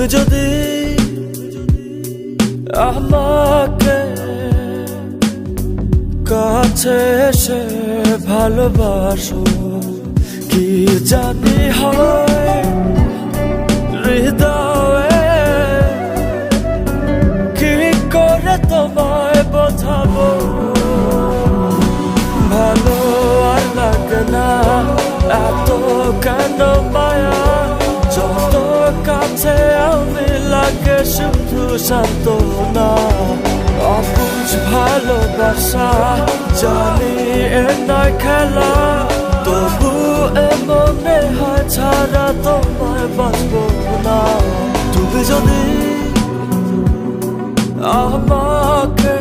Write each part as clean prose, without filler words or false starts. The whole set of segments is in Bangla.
তুমি যদি আমাকে কাছে এসে ভালোবাসো, কি জানি হয় হৃদয়ে, কি করে তোমায় বোঝাবো। ভালো আর লাগে না এত কেন মায়া, যত কাছে আমি লাগে শুধু সান্ত্বনা। অবুঝ ভালোবাসা জানি এ নয় খেলা, তবু এ মনে হয় ছাড়া তোমায় বাঁচবো না। তুমি যদি আমাকে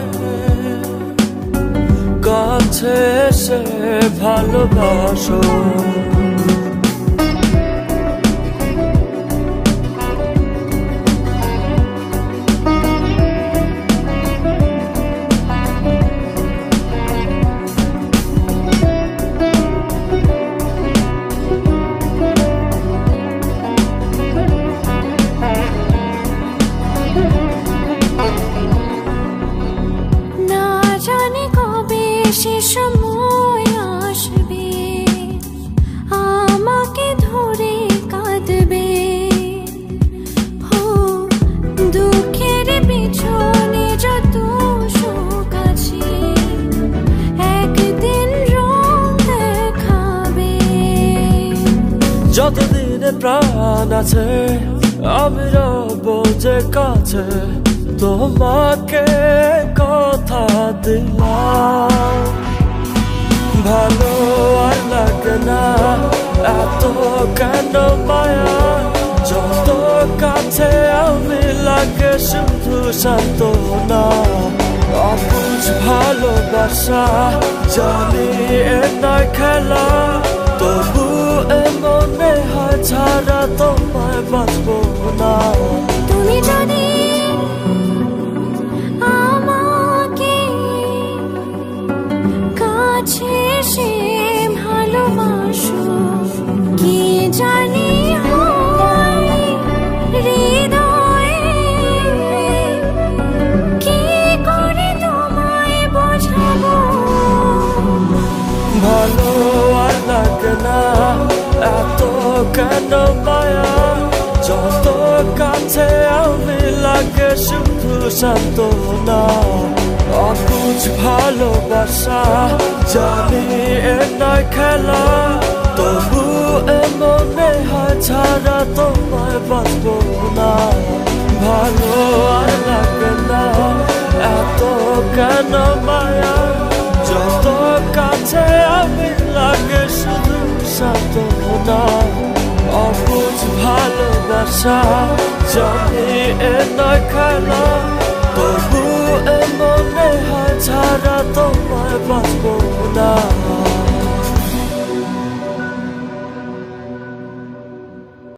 কাছে এসে ভালোবাসো। সে সময় আসবে আমাকে ধরে কাঁদবে, দুঃখের পিছনে যত সুখ আছে একদিন রং দেখাবে। যতদিনে প্রাণ আছে আমি রব যে কাছে, তোমাকে কথা দিলাম। ভালো আর লাগে না এত কেন মায়া, যত কাছে আমি লাগে শুধু সান্ত্বনা। অবুঝ ভালোবাসা জানি এ নয় খেলা, তবু এ মনে হয় ছাড়া তোমায় বাঁচবো না। তুমি যদি আমাকে কাছে এসে ভালোবাসো, কি জানি হয় হৃদয়ে, কি করে তোমায় বোঝাবো। ভালো আর লাগে না এত কেন মায়া, যত কাছে আমি লাগে শুধু সান্ত্বনা। অবুঝ ভালোবাসা জানি এ নয় খেলা, তবু এ মনে হয় ছাড়া তোমায় বাঁচবো না। ভালো আর লাগে না এত কেন মায়া, যত কাছে আমি লাগে শুধু সান্ত্বনা। অবুঝ ভালোবাসা জানি এ নয় খেলা, তবু এ মনে হয় ছাড়া তোমায় বাঁচবো না।